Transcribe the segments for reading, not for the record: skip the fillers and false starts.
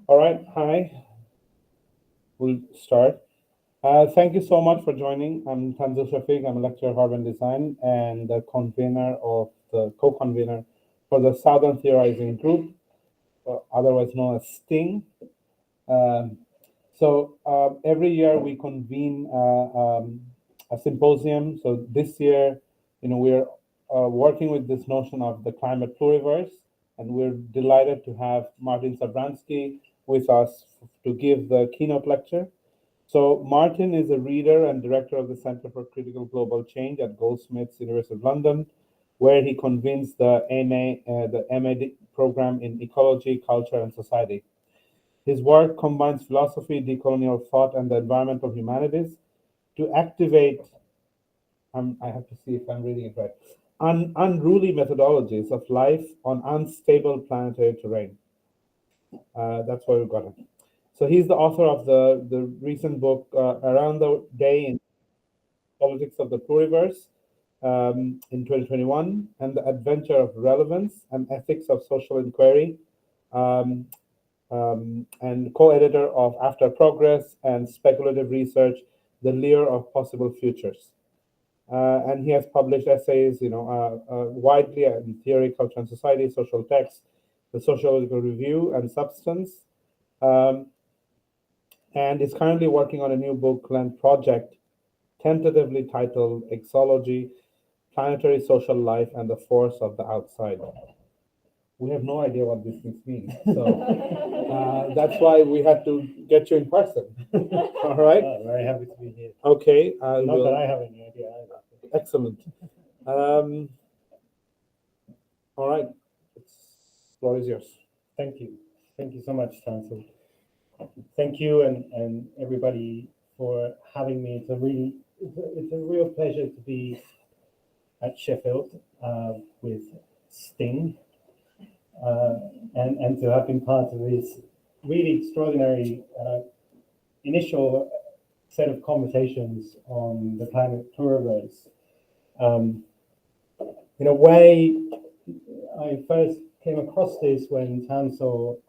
All right, hi. We'll start. Thank you so much for joining. I'm Tanzil Shafiq. I'm a lecturer at Harvard Design and the co-convener for the Southern Theorising Group, otherwise known as STingG. Every year we convene a symposium. So this year, we're working with this notion of the Climate Pluriverse, and we're delighted to have Martin Savransky with us to give the keynote lecture. So Martin is a reader and director of the Center for Critical Global Change at Goldsmiths, University of London, where he convenes the MA program in ecology, culture, and society. His work combines philosophy, decolonial thought, and the environmental humanities to activate, I have to see if I'm reading it right, unruly methodologies of life on unstable planetary terrain. That's why we got him. So he's the author of the recent book, Around the Day in Politics of the Pluriverse, in 2021, and The Adventure of Relevance and Ethics of Social Inquiry, and co-editor of After Progress and Speculative Research, The Lure of Possible Futures. And he has published essays, widely in Theory, Culture and Society, Social Text, The Sociological Review, and Substance. And is currently working on a new book-length project, tentatively titled Exology, Planetary Social Life and the Force of the Outside. We have no idea what these things mean. So that's why we had to get you in person. All right? Oh, very happy to be here. Okay. Not that I have any idea either. Excellent. All right. The floor is yours. Thank you. Thank you so much, Tanzil. Thank you and everybody for having me. It's a real pleasure to be at Sheffield with STingG. And to have been part of this really extraordinary initial set of conversations on the Climate Pluriverse. In a way, I first came across this when Tanzil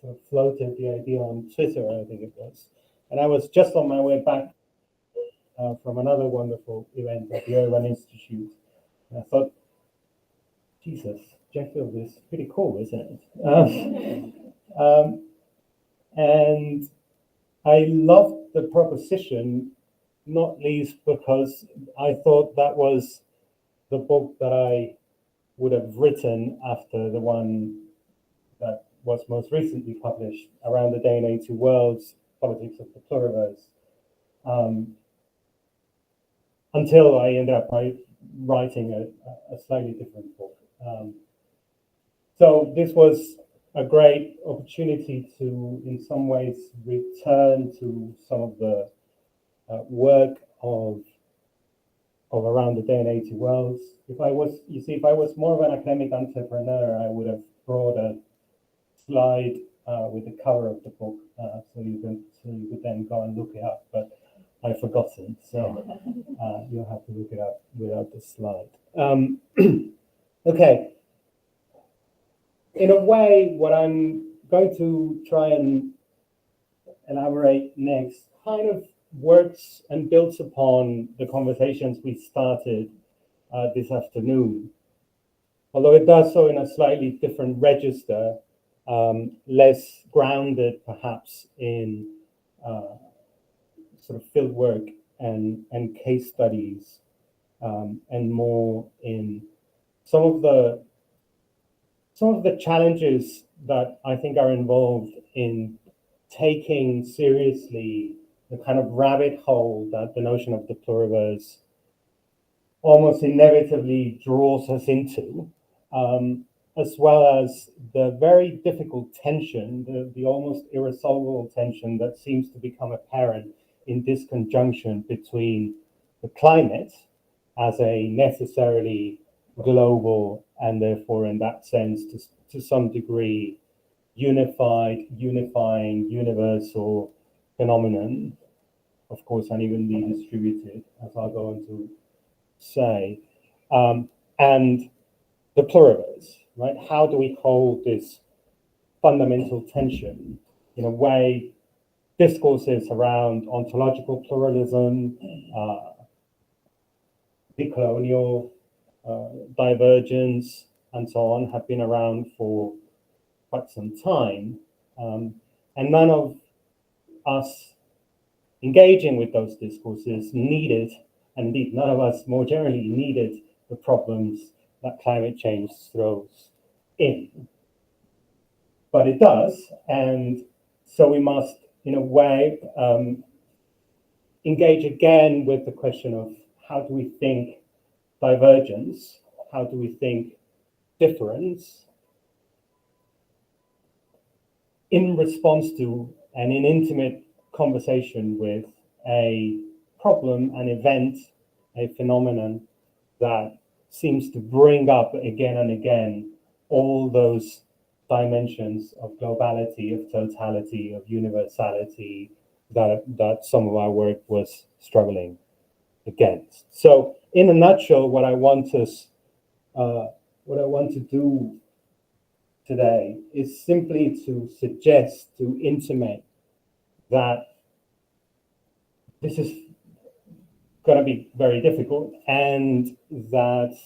sort of floated the idea on Twitter, I think it was. And I was just on my way back from another wonderful event at the Urban Institute. And I thought, Jesus, Sheffield is pretty cool, isn't it? And I loved the proposition, not least because I thought that was the book that I would have written after the one that was most recently published, Around the Day in 80 Worlds, Politics of the Pluriverse, until I ended up writing a slightly different book. So this was a great opportunity to, in some ways, return to some of the work of Around the Day in 80 Worlds. If I was more of an academic entrepreneur, I would have brought a slide with the cover of the book, so you could then go and look it up. But I've forgotten, so you'll have to look it up without the slide. Okay. In a way, what I'm going to try and elaborate next kind of works and builds upon the conversations we started this afternoon, although it does so in a slightly different register, less grounded perhaps in sort of field work and case studies, and more in some of the challenges that I think are involved in taking seriously the kind of rabbit hole that the notion of the pluriverse almost inevitably draws us into, as well as the very difficult tension, the almost irresolvable tension that seems to become apparent in this conjunction between the climate as a necessarily global and therefore in that sense to some degree unifying, universal phenomenon, of course unevenly distributed, as I'll go on to say, and the pluriverse, right? How do we hold this fundamental tension. In a way, discourses around ontological pluralism, decolonial divergence, and so on have been around for quite some time. And none of us engaging with those discourses needed, and indeed none of us more generally needed, the problems that climate change throws in. But it does, and so we must, in a way, engage again with the question of how do we think divergence, how do we think difference in response to and in intimate conversation with a problem, an event, a phenomenon that seems to bring up again and again all those dimensions of globality, of totality, of universality that some of our work was struggling against. So, in a nutshell, what I want to do today is simply to suggest, to intimate that this is going to be very difficult, and that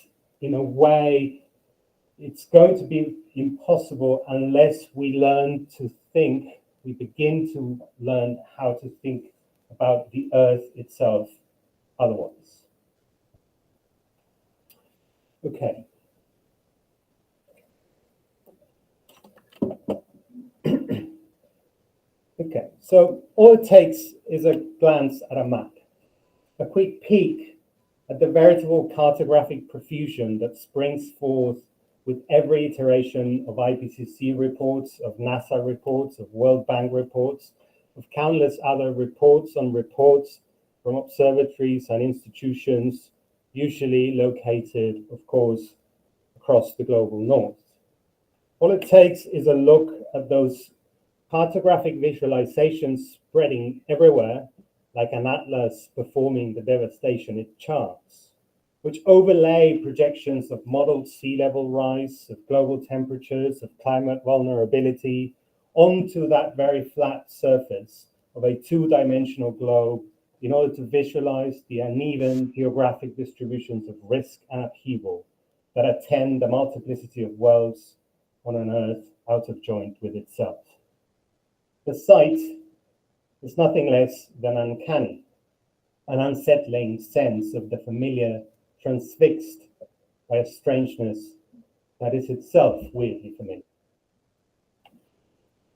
in a way it's going to be impossible unless we learn to think, we begin to learn how to think about the Earth itself otherwise. Okay. Okay, so all it takes is a glance at a map, a quick peek at the veritable cartographic profusion that springs forth with every iteration of IPCC reports, of NASA reports, of World Bank reports, of countless other reports on reports from observatories and institutions, usually located, of course, across the global north. All it takes is a look at those cartographic visualizations spreading everywhere like an atlas performing the devastation it charts, which overlay projections of modeled sea level rise, of global temperatures, of climate vulnerability onto that very flat surface of a two-dimensional globe in order to visualize the uneven geographic distributions of risk and upheaval that attend the multiplicity of worlds on an Earth out of joint with itself. The sight is nothing less than uncanny, an unsettling sense of the familiar transfixed by a strangeness that is itself weirdly familiar.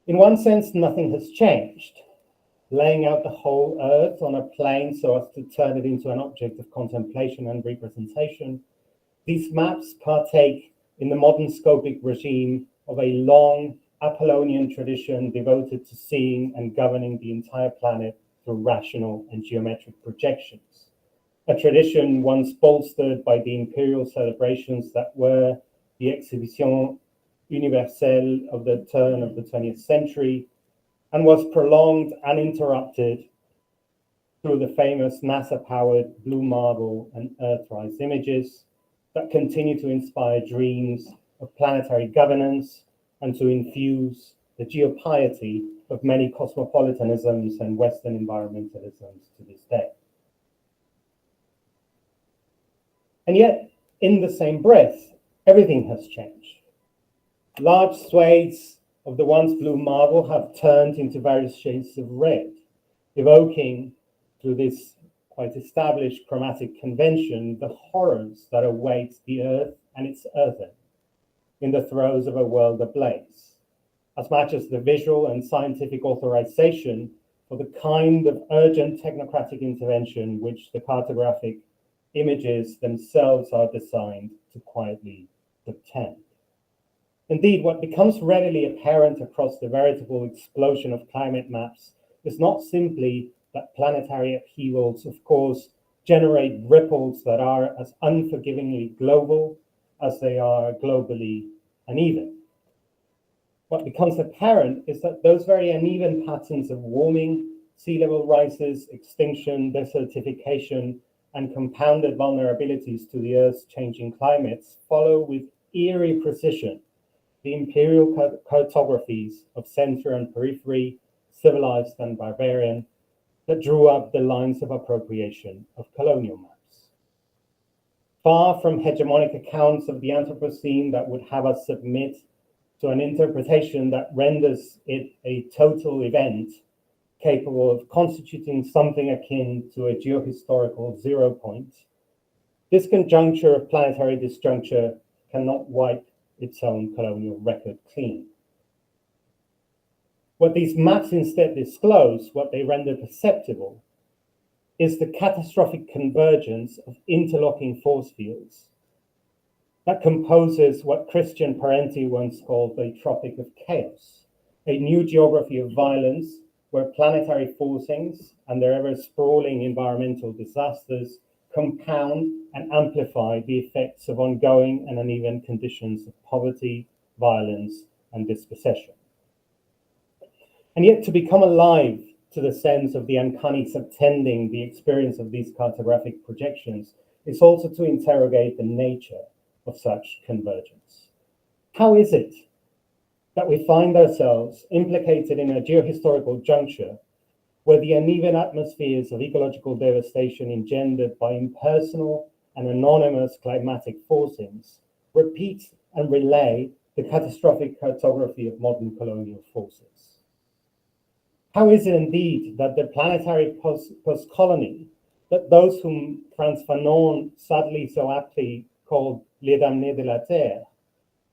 In one sense, nothing has changed. Laying out the whole Earth on a plane so as to turn it into an object of contemplation and representation, these maps partake in the modern scopic regime of a long Apollonian tradition devoted to seeing and governing the entire planet through rational and geometric projections. A tradition once bolstered by the imperial celebrations that were the Exhibition Universelle of the turn of the 20th century, and was prolonged uninterrupted through the famous NASA-powered blue marble and Earthrise images that continue to inspire dreams of planetary governance and to infuse the geopiety of many cosmopolitanisms and Western environmentalisms to this day. And yet, in the same breath, everything has changed. Large swathes of the once blue marble have turned into various shades of red, evoking through this quite established chromatic convention the horrors that await the Earth and its earthen in the throes of a world ablaze, as much as the visual and scientific authorization for the kind of urgent technocratic intervention which the cartographic images themselves are designed to quietly portend. Indeed, what becomes readily apparent across the veritable explosion of climate maps is not simply that planetary upheavals, of course, generate ripples that are as unforgivingly global as they are globally uneven. What becomes apparent is that those very uneven patterns of warming, sea level rises, extinction, desertification, and compounded vulnerabilities to the Earth's changing climates follow with eerie precision the imperial cartographies of center and periphery, civilized and barbarian, that drew up the lines of appropriation of colonial maps. Far from hegemonic accounts of the Anthropocene that would have us submit to an interpretation that renders it a total event capable of constituting something akin to a geohistorical 0 point, this conjuncture of planetary disjuncture cannot wipe its own colonial record clean. What these maps instead disclose, what they render perceptible, is the catastrophic convergence of interlocking force fields that composes what Christian Parenti once called a tropic of chaos, a new geography of violence where planetary forcings and their ever-sprawling environmental disasters compound and amplify the effects of ongoing and uneven conditions of poverty, violence, and dispossession. And yet to become alive to the sense of the uncanny subtending the experience of these cartographic projections is also to interrogate the nature of such convergence. How is it that we find ourselves implicated in a geohistorical juncture where the uneven atmospheres of ecological devastation engendered by impersonal and anonymous climatic forcings repeat and relay the catastrophic cartography of modern colonial forces? How is it indeed that the planetary post-colony, that those whom Frantz Fanon sadly so aptly called les damnés de la terre,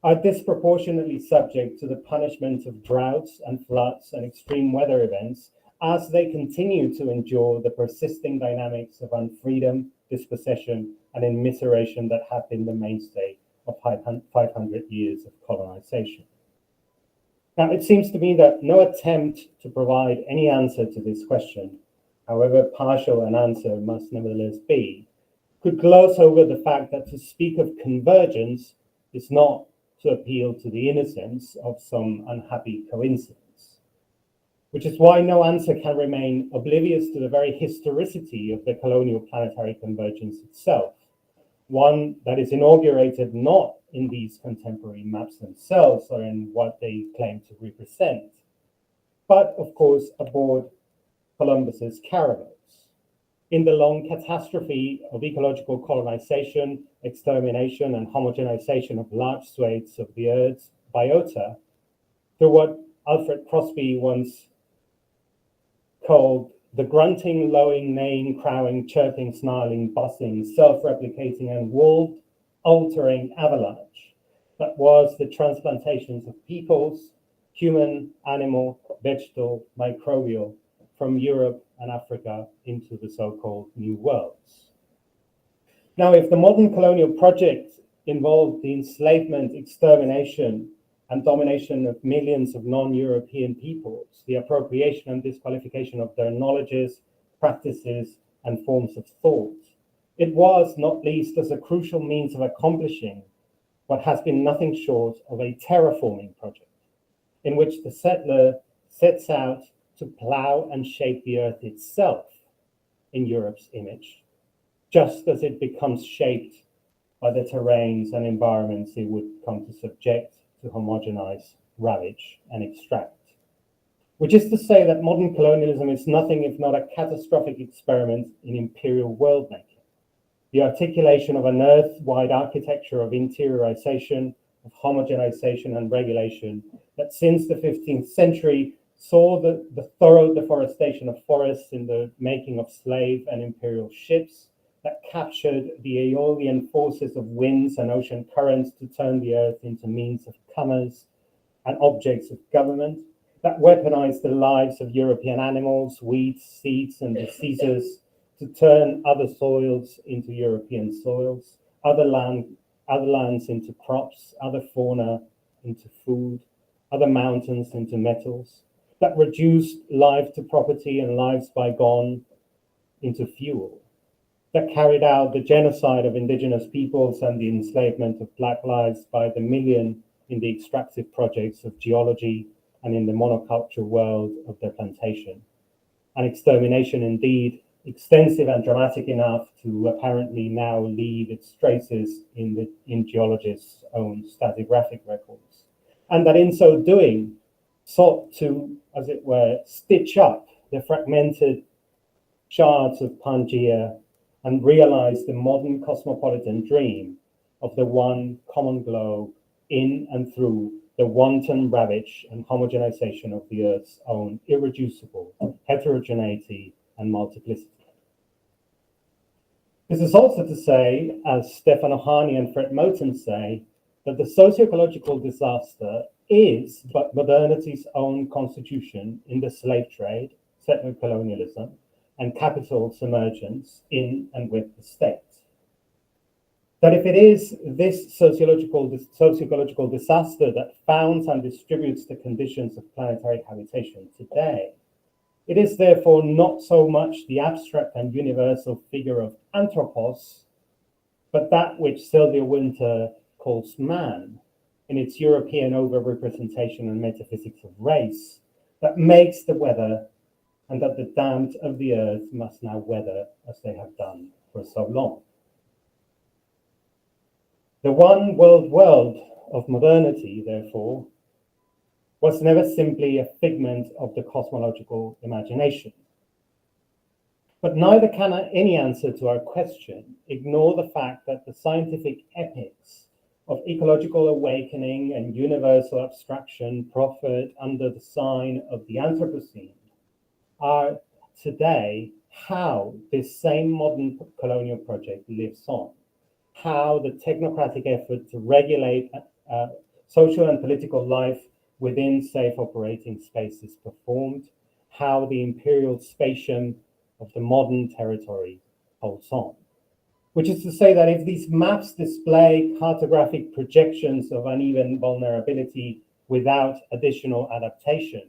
are disproportionately subject to the punishment of droughts and floods and extreme weather events as they continue to endure the persisting dynamics of unfreedom, dispossession, and immiseration that have been the mainstay of 500 years of colonization? Now, it seems to me that no attempt to provide any answer to this question, however partial an answer must nevertheless be, could gloss over the fact that to speak of convergence is not to appeal to the innocence of some unhappy coincidence, which is why no answer can remain oblivious to the very historicity of the colonial planetary convergence itself, one that is inaugurated not in these contemporary maps themselves or in what they claim to represent, but of course aboard Columbus's caravels. In the long catastrophe of ecological colonization, extermination, and homogenization of large swathes of the Earth's biota, through what Alfred Crosby once called the grunting, lowing, neighing, crowing, chirping, snarling, buzzing, self-replicating, and world-altering avalanche that was the transplantations of peoples, human, animal, vegetal, microbial, from Europe and Africa into the so-called New Worlds. Now, if the modern colonial project involved the enslavement, extermination, and domination of millions of non-European peoples, the appropriation and disqualification of their knowledges, practices, and forms of thought, it was, not least, as a crucial means of accomplishing what has been nothing short of a terraforming project, in which the settler sets out to plow and shape the earth itself in Europe's image, just as it becomes shaped by the terrains and environments it would come to subject, to homogenize, ravage, and extract. Which is to say that modern colonialism is nothing if not a catastrophic experiment in imperial world making. The articulation of an earth-wide architecture of interiorization, of homogenization and regulation that since the 15th century saw the thorough deforestation of forests in the making of slave and imperial ships, that captured the aeolian forces of winds and ocean currents to turn the earth into means of commerce and objects of government, that weaponized the lives of European animals, weeds, seeds, and diseases to turn other soils into European soils, other lands into crops, other fauna into food, other mountains into metals, that reduced life to property and lives bygone into fuel, that carried out the genocide of indigenous peoples and the enslavement of Black lives by the million in the extractive projects of geology and in the monoculture world of their plantation. An extermination indeed extensive and dramatic enough to apparently now leave its traces in geologists' own stratigraphic records. and that in so doing sought to, as it were, stitch up the fragmented shards of Pangaea and realize the modern cosmopolitan dream of the one common globe in and through the wanton ravage and homogenization of the Earth's own irreducible heterogeneity and multiplicity. This is also to say, as Stefano Hani and Fred Moten say, that the socio-ecological disaster is but modernity's own constitution in the slave trade, settler colonialism, and capital emergence in and with the state. That if it is this socio-ecological disaster that founds and distributes the conditions of planetary habitation today, it is therefore not so much the abstract and universal figure of anthropos, but that which Sylvia Wynter calls man, in its European over-representation and metaphysics of race, that makes the weather, and that the damned of the earth must now weather as they have done for so long. The one world of modernity, therefore, was never simply a figment of the cosmological imagination. But neither can any answer to our question ignore the fact that the scientific epics of ecological awakening and universal abstraction proffered under the sign of the Anthropocene are today how this same modern colonial project lives on, how the technocratic effort to regulate social and political life within safe operating spaces performed, how the imperial spatium of the modern territory holds on. Which is to say that if these maps display cartographic projections of uneven vulnerability without additional adaptation,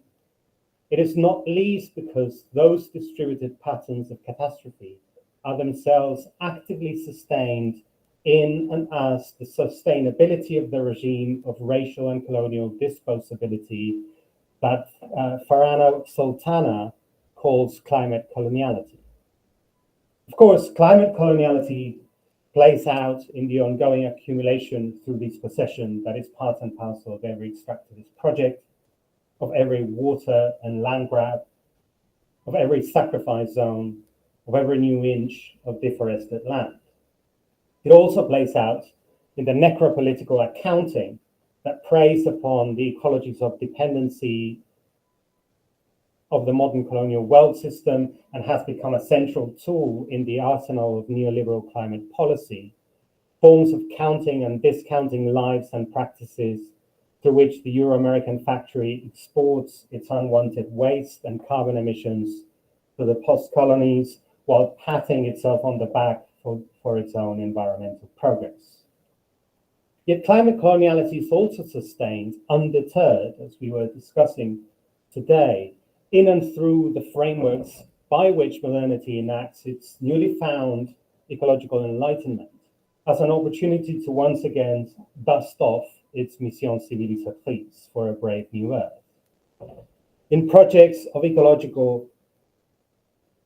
it is not least because those distributed patterns of catastrophe are themselves actively sustained in and as the sustainability of the regime of racial and colonial disposability that Farhana Sultana calls climate coloniality. Of course, climate coloniality plays out in the ongoing accumulation through dispossession that is part and parcel of every extractivist project, of every water and land grab, of every sacrifice zone, of every new inch of deforested land. It also plays out in the necropolitical accounting that preys upon the ecologies of dependency of the modern colonial world system and has become a central tool in the arsenal of neoliberal climate policy, forms of counting and discounting lives and practices through which the Euro-American factory exports its unwanted waste and carbon emissions to the post-colonies while patting itself on the back for its own environmental progress. Yet climate coloniality is also sustained, undeterred, as we were discussing today, in and through the frameworks by which modernity enacts its newly found ecological enlightenment as an opportunity to once again dust off its mission civilisatrice for a brave new earth. In projects of ecological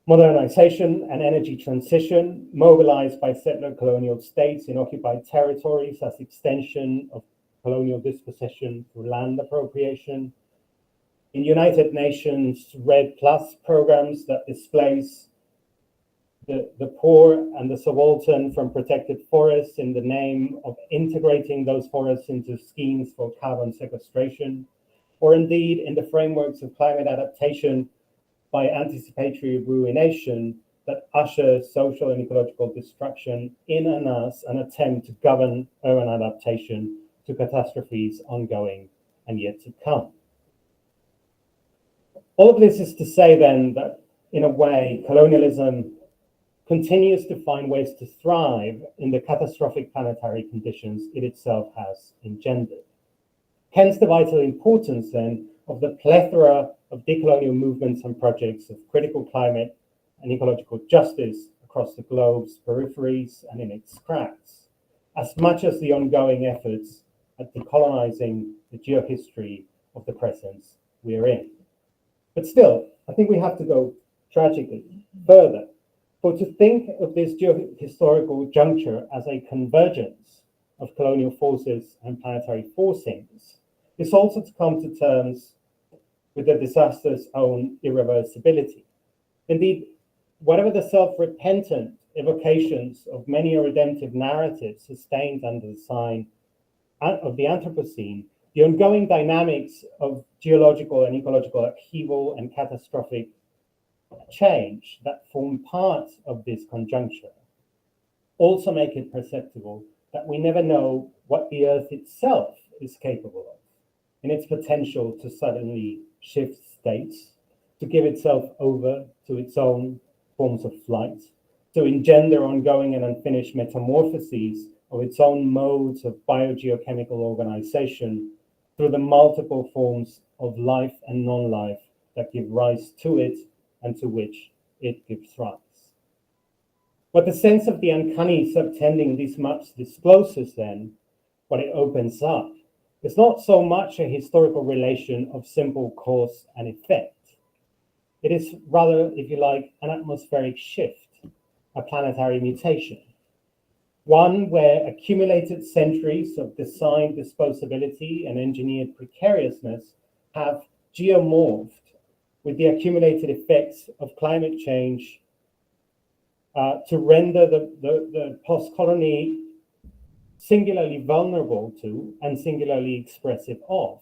modernization and energy transition mobilized by settler colonial states in occupied territories as extension of colonial dispossession through land appropriation, in United Nations REDD+ programs that displace the poor and the subaltern from protected forests in the name of integrating those forests into schemes for carbon sequestration, or indeed in the frameworks of climate adaptation by anticipatory ruination that usher social and ecological destruction in and as an attempt to govern urban adaptation to catastrophes ongoing and yet to come. All of this is to say then that, in a way, colonialism continues to find ways to thrive in the catastrophic planetary conditions it itself has engendered. Hence the vital importance then of the plethora of decolonial movements and projects of critical climate and ecological justice across the globe's peripheries and in its cracks, as much as the ongoing efforts at decolonizing the geohistory of the presence we are in. But still, I think we have to go tragically further. For to think of this geohistorical juncture as a convergence of colonial forces and planetary forcings is also to come to terms with the disaster's own irreversibility. Indeed, whatever the self-repentant evocations of many a redemptive narrative sustained under the sign of the Anthropocene, the ongoing dynamics of geological and ecological upheaval and catastrophic change that form part of this conjuncture also make it perceptible that we never know what the Earth itself is capable of in its potential to suddenly shift states, to give itself over to its own forms of flight, to engender ongoing and unfinished metamorphoses of its own modes of biogeochemical organization through the multiple forms of life and non-life that give rise to it and to which it gives rise. But the sense of the uncanny subtending this much discloses then what it opens up. It's not so much a historical relation of simple cause and effect. It is rather, if you like, an atmospheric shift, a planetary mutation, one where accumulated centuries of designed disposability and engineered precariousness have geomorphed with the accumulated effects of climate change to render the post-colony singularly vulnerable to and singularly expressive of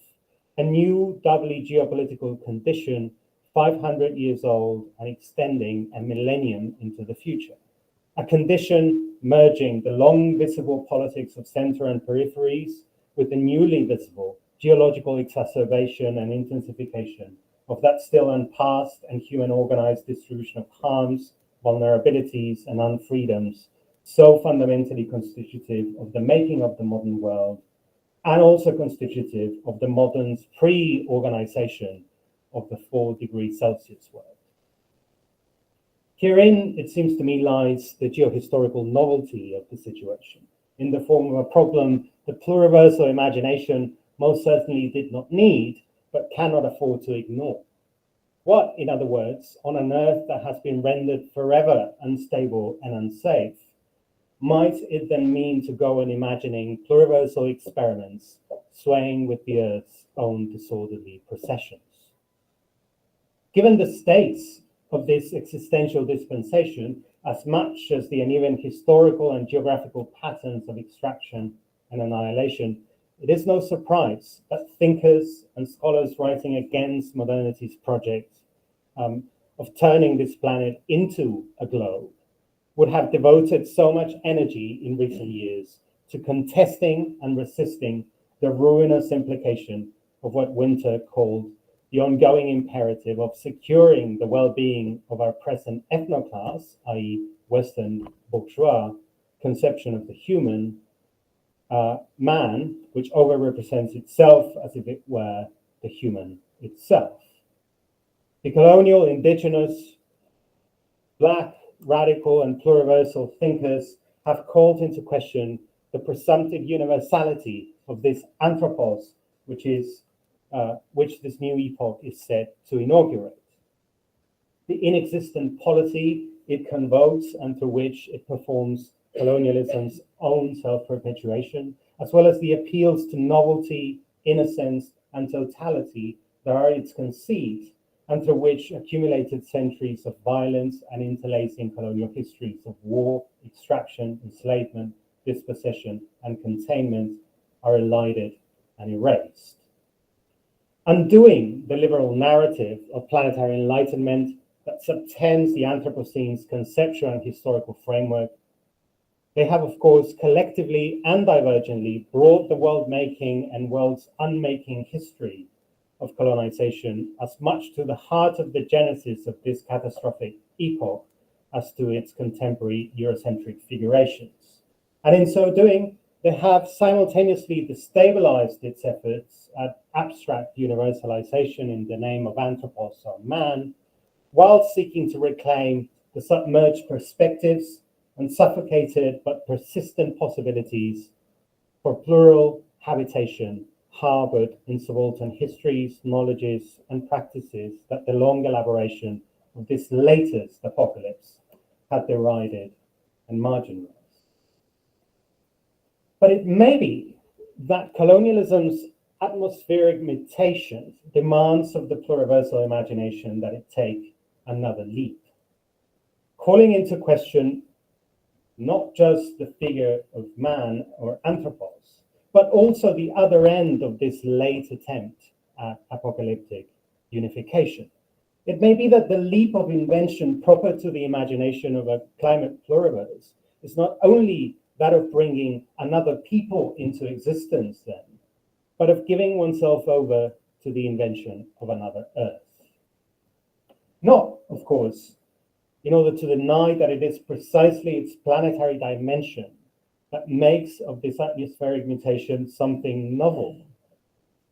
a new doubly geopolitical condition 500 years old and extending a millennium into the future. A condition merging the long visible politics of center and peripheries with the newly visible geological exacerbation and intensification of that still unpassed and human organized distribution of harms, vulnerabilities, and unfreedoms so fundamentally constitutive of the making of the modern world, and also constitutive of the modern's pre-organization of the 4 degrees Celsius world. Herein, it seems to me, lies the geohistorical novelty of the situation, in the form of a problem the pluriversal imagination most certainly did not need, but cannot afford to ignore. What, in other words, on an Earth that has been rendered forever unstable and unsafe, might it then mean to go on imagining pluriversal experiments swaying with the Earth's own disorderly processions? Given the states of this existential dispensation, as much as the uneven historical and geographical patterns of extraction and annihilation, it is no surprise that thinkers and scholars writing against modernity's project of turning this planet into a globe would have devoted so much energy in recent years to contesting and resisting the ruinous implication of what Winter called the ongoing imperative of securing the well-being of our present ethnoclass, i.e. Western bourgeois, conception of the human, man, which overrepresents itself as if it were the human itself. The colonial, indigenous, Black, radical, and pluriversal thinkers have called into question the presumptive universality of this anthropos, which this new epoch is set to inaugurate. The inexistent polity it convoques and through which it performs colonialism's own self-perpetuation, as well as the appeals to novelty, innocence, and totality that are its conceit, and through which accumulated centuries of violence and interlacing colonial histories of war, extraction, enslavement, dispossession, and containment are elided and erased. Undoing the liberal narrative of planetary enlightenment that subtends the Anthropocene's conceptual and historical framework, they have, of course, collectively and divergently brought the world-making and world's unmaking history of colonization as much to the heart of the genesis of this catastrophic epoch as to its contemporary Eurocentric figurations. And in so doing, they have simultaneously destabilized its efforts at abstract universalization in the name of anthropos or man, while seeking to reclaim the submerged perspectives and suffocated but persistent possibilities for plural habitation harbored in subaltern histories, knowledges, and practices that the long elaboration of this latest apocalypse had derided and marginalized. But it may be that colonialism's atmospheric mutations demands of the pluriversal imagination that it take another leap, calling into question not just the figure of man or anthropos, but also the other end of this late attempt at apocalyptic unification. It may be that the leap of invention proper to the imagination of a climate pluriverse is not only that of bringing another people into existence then, but of giving oneself over to the invention of another Earth. Not, of course, in order to deny that it is precisely its planetary dimension that makes of this atmospheric mutation something novel,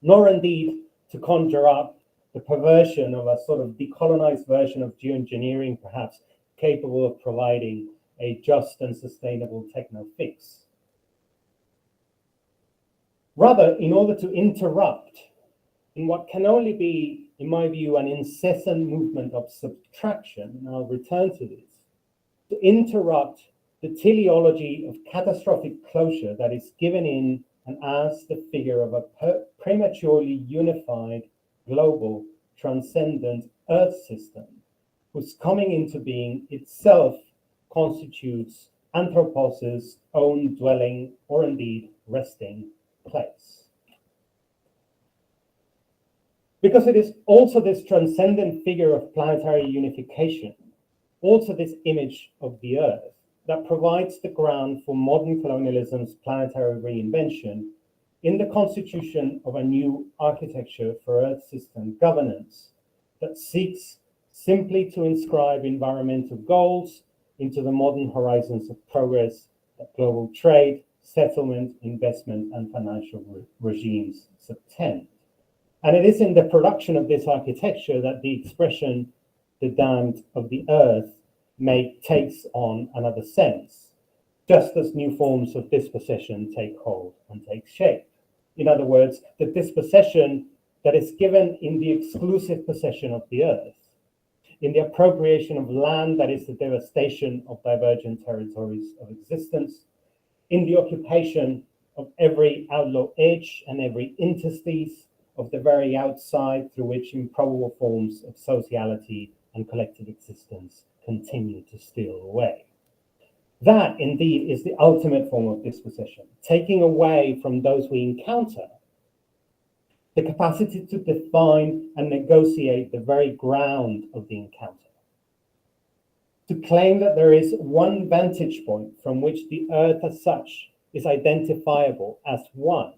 nor indeed to conjure up the perversion of a sort of decolonized version of geoengineering, perhaps capable of providing a just and sustainable techno fix. Rather, in order to interrupt in what can only be, in my view, an incessant movement of subtraction, and I'll return to this, to interrupt the teleology of catastrophic closure that is given in and as the figure of a prematurely unified, global, transcendent Earth system, whose coming into being itself constitutes anthropos' own dwelling or indeed resting place. Because it is also this transcendent figure of planetary unification, also this image of the Earth, that provides the ground for modern colonialism's planetary reinvention in the constitution of a new architecture for Earth system governance that seeks simply to inscribe environmental goals into the modern horizons of progress that global trade, settlement, investment, and financial regimes subtend. And it is in the production of this architecture that the expression, the damned of the earth, takes on another sense, just as new forms of dispossession take hold and take shape. In other words, the dispossession that is given in the exclusive possession of the earth, in the appropriation of land that is the devastation of divergent territories of existence, in the occupation of every outlaw edge and every interstice of the very outside through which improbable forms of sociality and collective existence continue to steal away. That indeed is the ultimate form of dispossession, taking away from those we encounter the capacity to define and negotiate the very ground of the encounter. To claim that there is one vantage point from which the earth as such is identifiable as one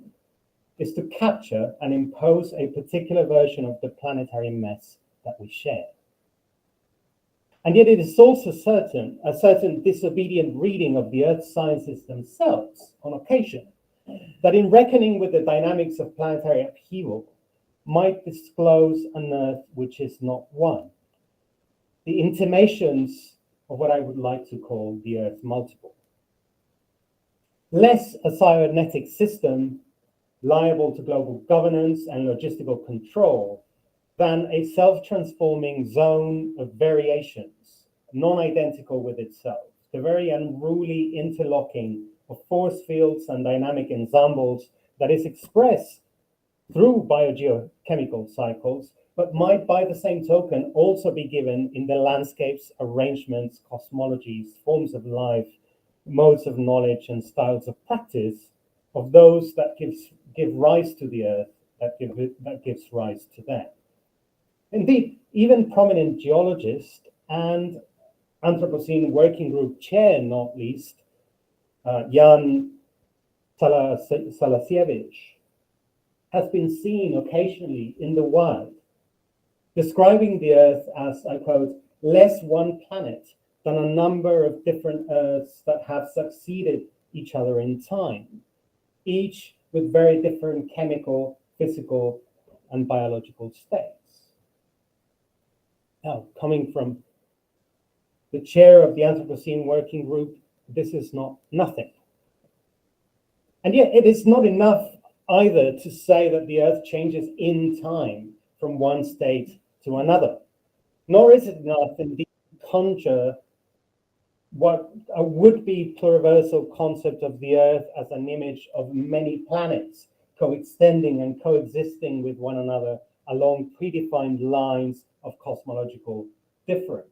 is to capture and impose a particular version of the planetary mess that we share. And yet it is also a certain disobedient reading of the earth sciences themselves on occasion, that in reckoning with the dynamics of planetary upheaval might disclose an earth which is not one. The intimations of what I would like to call the earth multiple. Less a cybernetic system liable to global governance and logistical control than a self-transforming zone of variations, non-identical with itself, the very unruly interlocking of force fields and dynamic ensembles that is expressed through biogeochemical cycles, but might by the same token also be given in the landscapes, arrangements, cosmologies, forms of life, modes of knowledge and styles of practice of those that give rise to the earth, that gives rise to them. Indeed, even prominent geologists and Anthropocene Working Group chair, not least, Jan Salasiewicz, has been seen occasionally in the wild, describing the Earth as, I quote, less one planet than a number of different Earths that have succeeded each other in time, each with very different chemical, physical, and biological states. Now, coming from the chair of the Anthropocene Working Group, this is not nothing. And yet it is not enough either to say that the Earth changes in time from one state to another, nor is it enough indeed to conjure what a would-be pluriversal concept of the Earth as an image of many planets co-extending and coexisting with one another along predefined lines of cosmological difference.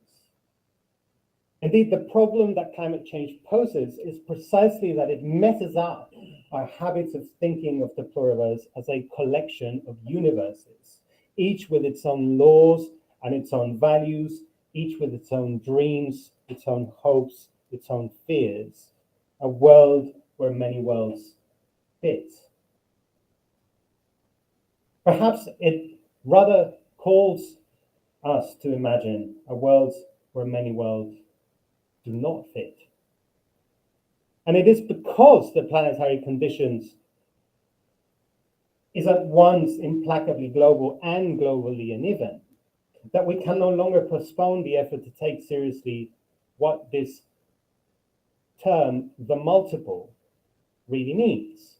Indeed, the problem that climate change poses is precisely that it messes up our habits of thinking of the pluriverse as a collection of universes, each with its own laws and its own values, each with its own dreams, its own hopes, its own fears, a world where many worlds fit. Perhaps it rather calls us to imagine a world where many worlds do not fit. And it is because the planetary conditions is at once implacably global and globally uneven that we can no longer postpone the effort to take seriously what this term, the multiple, really means.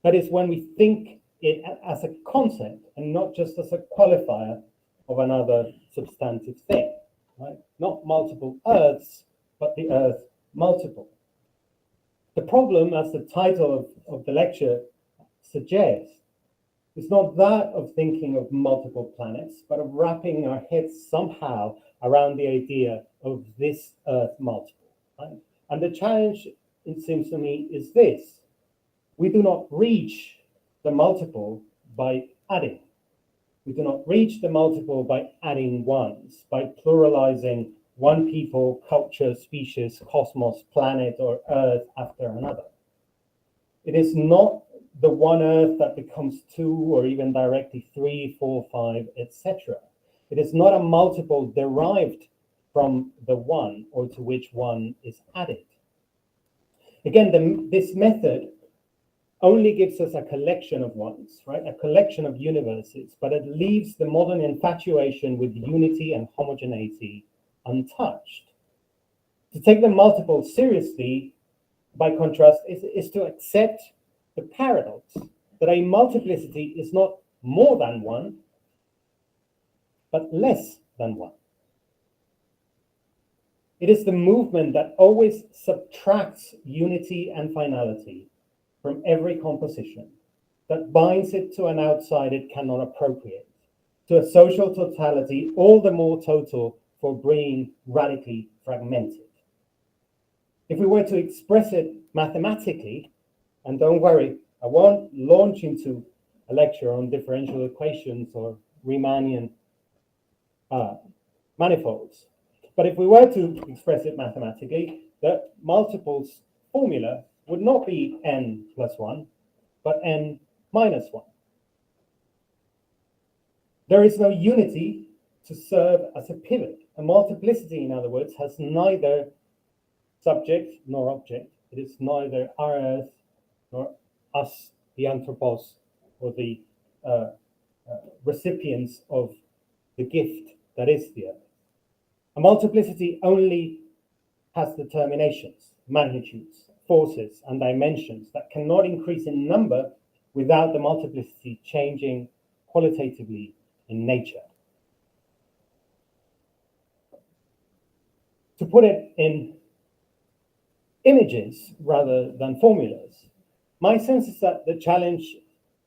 That is, when we think it as a concept and not just as a qualifier of another substantive thing. Right? Not multiple Earths, but the Earth multiple. The problem, as the title of the lecture suggests, is not that of thinking of multiple planets, but of wrapping our heads somehow around the idea of this Earth multiple. Right? And the challenge, it seems to me, is this. We do not reach the multiple by adding. We do not reach the multiple by adding ones, by pluralizing one people, culture, species, cosmos, planet, or Earth after another. It is not the one Earth that becomes two or even directly 3, 4, 5, etc. It is not a multiple derived from the one or to which one is added. Again, this method only gives us a collection of ones, right? A collection of universes, but it leaves the modern infatuation with unity and homogeneity untouched. To take the multiple seriously, by contrast, is to accept the paradox that a multiplicity is not more than one, but less than one. It is the movement that always subtracts unity and finality from every composition, that binds it to an outside it cannot appropriate, to a social totality all the more total for being radically fragmented. If we were to express it mathematically, and don't worry, I won't launch into a lecture on differential equations or Riemannian manifolds, but if we were to express it mathematically, the multiples formula would not be n plus 1, but n minus 1. There is no unity to serve as a pivot. A multiplicity, in other words, has neither subject nor object. It is neither our Earth nor us, the anthropos, or the recipients of the gift that is the Earth. A multiplicity only has determinations, magnitudes, forces, and dimensions that cannot increase in number without the multiplicity changing qualitatively in nature. To put it in images rather than formulas, my sense is that the challenge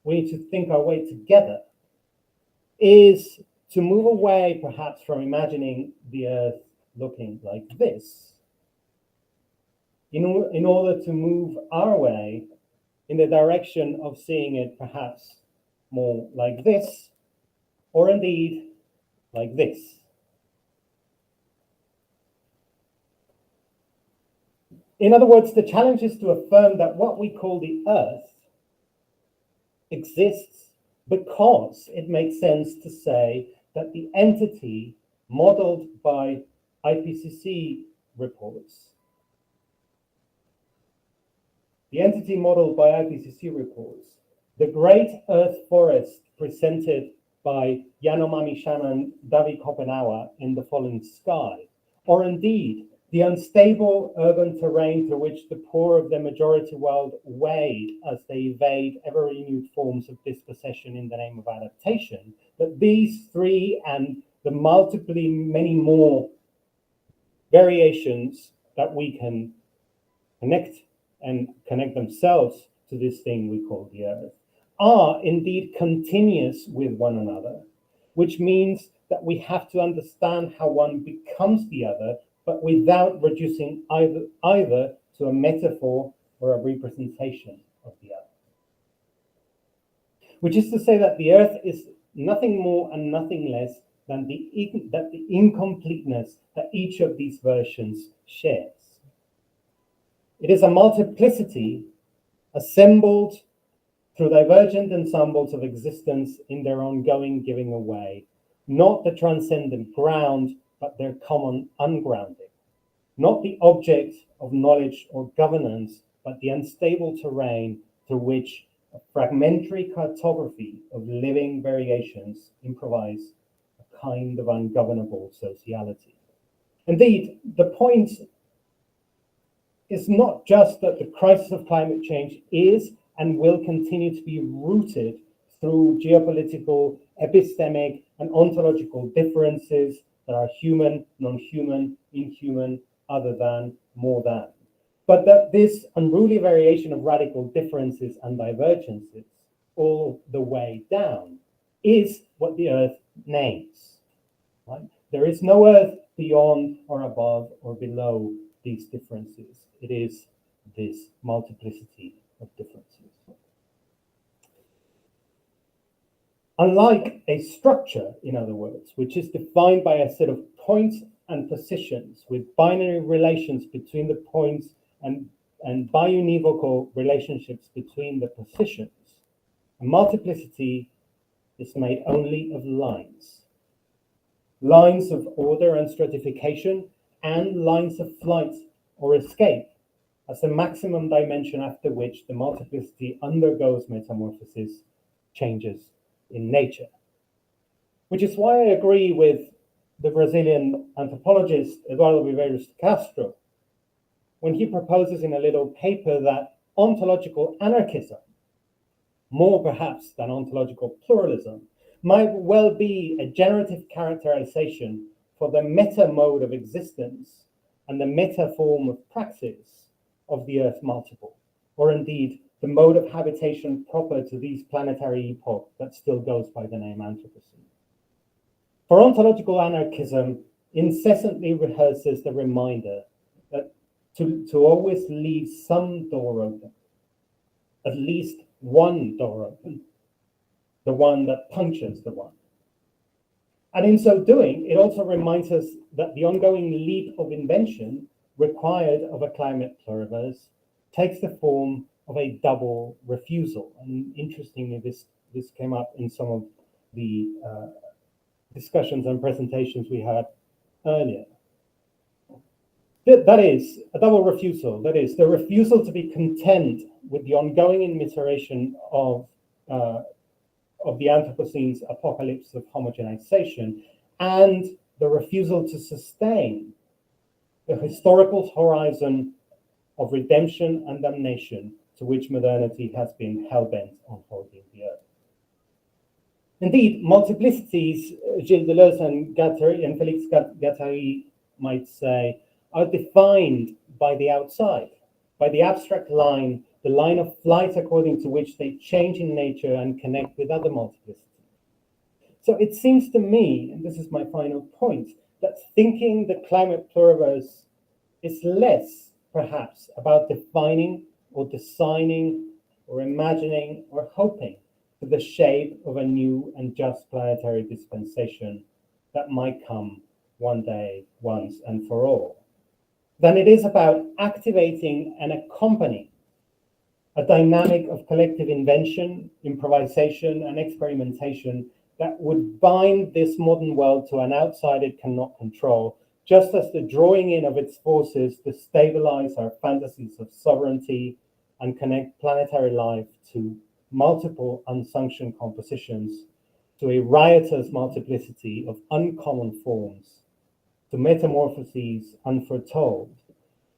we need to think our way together is to move away perhaps from imagining the Earth looking like this, in order to move our way in the direction of seeing it perhaps more like this, or indeed like this. In other words, the challenge is to affirm that what we call the Earth exists because it makes sense to say that the entity modeled by IPCC reports, the great Earth forest presented by Yanomami Shannon and Davi Kopenawa in The Fallen Sky, or indeed the unstable urban terrain through which the poor of the majority world wade as they evade ever-renewed forms of dispossession in the name of adaptation, that these three and the multiply many more variations that we can connect themselves to this thing we call the Earth, are indeed continuous with one another, which means that we have to understand how one becomes the other, but without reducing either to a metaphor or a representation of the other. Which is to say that the Earth is nothing more and nothing less than the incompleteness that each of these versions shares. It is a multiplicity assembled through divergent ensembles of existence in their ongoing giving away, not the transcendent ground, but their common ungrounding, not the object of knowledge or governance, but the unstable terrain through which a fragmentary cartography of living variations improvise a kind of ungovernable sociality. Indeed, the point is not just that the crisis of climate change is and will continue to be rooted through geopolitical, epistemic, and ontological differences that are human, non-human, inhuman, other than, more than. But that this unruly variation of radical differences and divergences all the way down is what the Earth names. Right? There is no Earth beyond or above or below these differences. It is this multiplicity of differences. Unlike a structure, in other words, which is defined by a set of points and positions with binary relations between the points and biunivocal relationships between the positions, a multiplicity is made only of lines. Lines of order and stratification, and lines of flight or escape as the maximum dimension after which the multiplicity undergoes metamorphosis, changes in nature. Which is why I agree with the Brazilian anthropologist Eduardo Viveiros de Castro when he proposes in a little paper that ontological anarchism, more perhaps than ontological pluralism, might well be a generative characterization for the meta mode of existence and the meta form of praxis of the Earth multiple, or indeed the mode of habitation proper to these planetary epoch that still goes by the name Anthropocene. For ontological anarchism incessantly rehearses the reminder that to always leave some door open, at least one door open, the one that punctures the one. And in so doing, it also reminds us that the ongoing leap of invention required of a climate pluriverse takes the form of a double refusal. And interestingly, this came up in some of the discussions and presentations we had earlier. That is a double refusal. That is the refusal to be content with the ongoing immiseration of the Anthropocene's apocalypse of homogenization, and the refusal to sustain the historical horizon of redemption and damnation to which modernity has been hell-bent on holding the Earth. Indeed, multiplicities, Gilles Deleuze and Félix Guattari might say, are defined by the outside, by the abstract line, the line of flight according to which they change in nature and connect with other multiplicities. So it seems to me, and this is my final point, that thinking the climate pluriverse is less, perhaps, about defining or designing or imagining or hoping for the shape of a new and just planetary dispensation that might come one day, once and for all, than it is about activating and accompanying a dynamic of collective invention, improvisation, and experimentation that would bind this modern world to an outside it cannot control, just as the drawing in of its forces to stabilize our fantasies of sovereignty and connect planetary life to multiple unsanctioned compositions, to a riotous multiplicity of uncommon forms, to metamorphoses unforetold,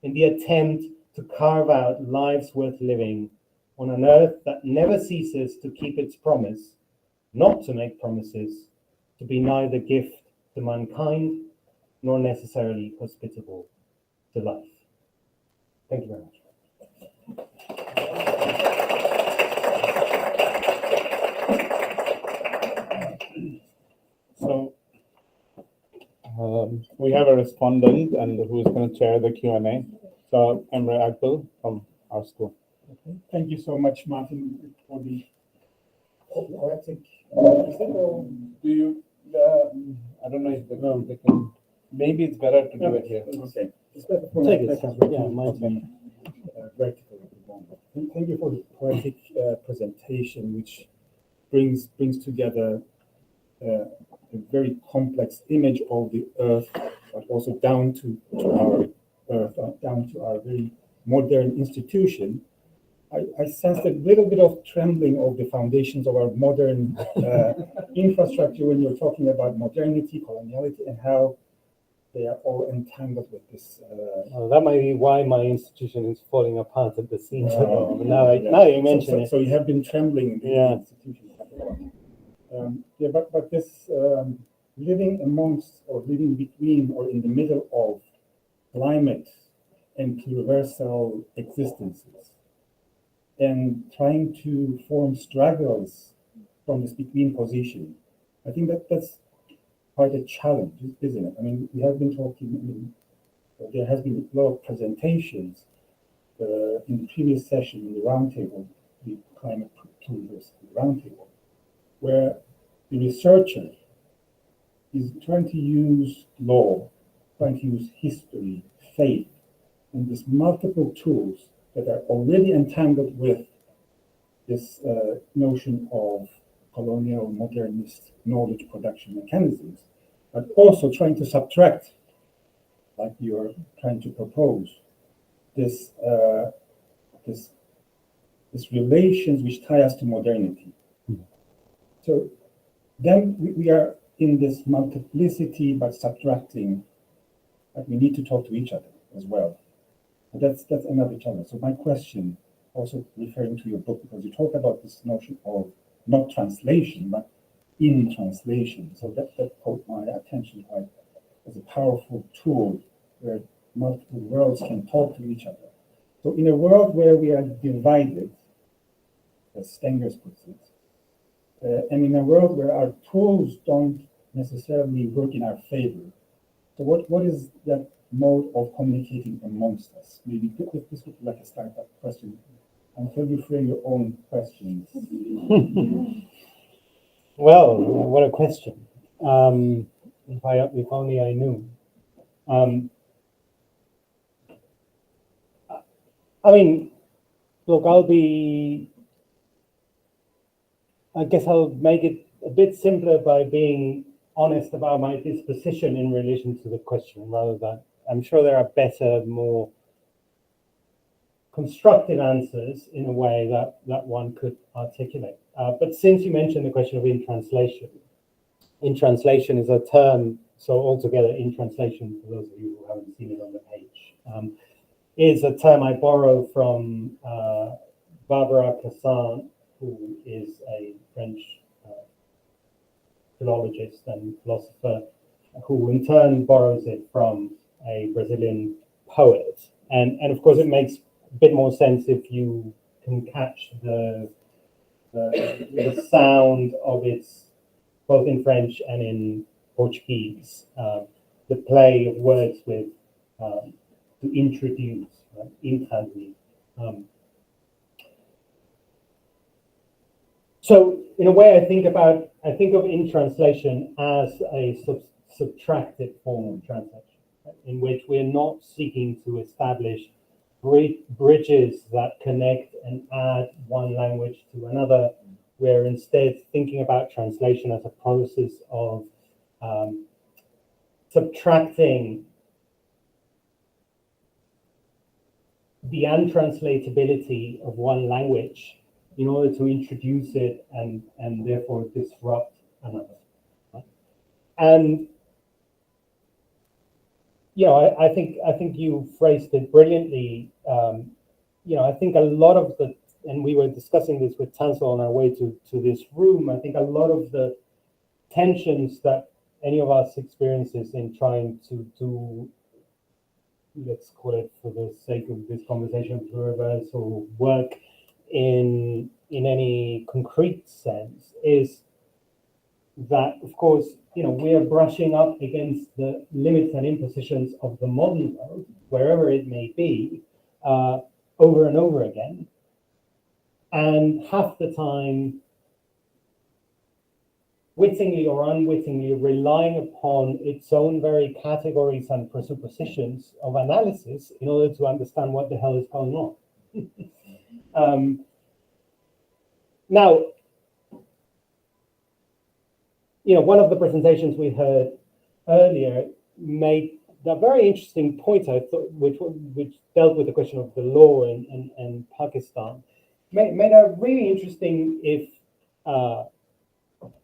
in the attempt to carve out lives worth living on an Earth that never ceases to keep its promise, not to make promises, to be neither gift to mankind nor necessarily hospitable to life. Thank you very much. So we have a respondent and who's going to chair the Q&A. So Emre Akbil from our school. Okay. Thank you so much, Martin, for the poetic. Do you? I don't know if they can. Maybe it's better to do it here. Okay. It's better for Take me. it. Yeah, mine's vertical at the moment. Thank you for the poetic presentation, which brings together a very complex image of the Earth, but also down to our Earth, down to our very modern institution. I sensed a little bit of trembling of the foundations of our modern infrastructure when you're talking about modernity, coloniality, and how they are all entangled with this. that might be why my institution is falling apart at the seams. Now you mention it. So you have been trembling in the institution. But this living amongst or living between or in the middle of climate and pluriversal existences, and trying to form struggles from this between position, I think that's quite a challenge, isn't it? I mean, we have been talking, there has been a lot of presentations in the previous session in the roundtable, the Climate Pluriverse roundtable, where the researcher is trying to use law, trying to use history, faith, and these multiple tools that are already entangled with this notion of colonial modernist knowledge production mechanisms, but also trying to subtract, like you're trying to propose, this relations which tie us to modernity. So then we are in this multiplicity, but subtracting, like we need to talk to each other as well. But that's another challenge. So my question, also referring to your book, because you talk about this notion of not translation, but in translation. So that caught my attention quite as a powerful tool where multiple worlds can talk to each other. So in a world where we are divided, as Stengers puts it, and in a world where our tools don't necessarily work in our favor, so what is that mode of communicating amongst us? Maybe this would be like a startup question. Until you frame your own questions. Well, what a question. If only I knew. I mean, look, I guess I'll make it a bit simpler by being honest about my disposition in relation to the question, rather than, I'm sure there are better, more constructive answers in a way that one could articulate. But since you mentioned the question of in translation is a term, so altogether in translation, for those of you who haven't seen it on the page, is a term I borrow from Barbara Cassin, who is a French philologist and philosopher, who in turn borrows it from a Brazilian poet. And of course it makes a bit more sense if you can catch the sound of its, both in French and in Portuguese, the play of words with to introduce, right? Introduce. So in a way, I think of in translation as a subtractive form of translation, right? In which we're not seeking to establish bridges that connect and add one language to another. We're instead thinking about translation as a process of subtracting the untranslatability of one language in order to introduce it and therefore disrupt another. Right? And I think you phrased it brilliantly. I think a lot of the, and we were discussing this with Tansel on our way to this room, I think a lot of the tensions that any of us experiences in trying to do, let's call it for the sake of this conversation, pluriversal work in any concrete sense, is that, of course, we are brushing up against the limits and impositions of the modern world, wherever it may be, over and over again. And half the time, wittingly or unwittingly, relying upon its own very categories and presuppositions of analysis in order to understand what the hell is going on. Now, one of the presentations we heard earlier made a very interesting point, I thought, which dealt with the question of the law in Pakistan. Made a really interesting, if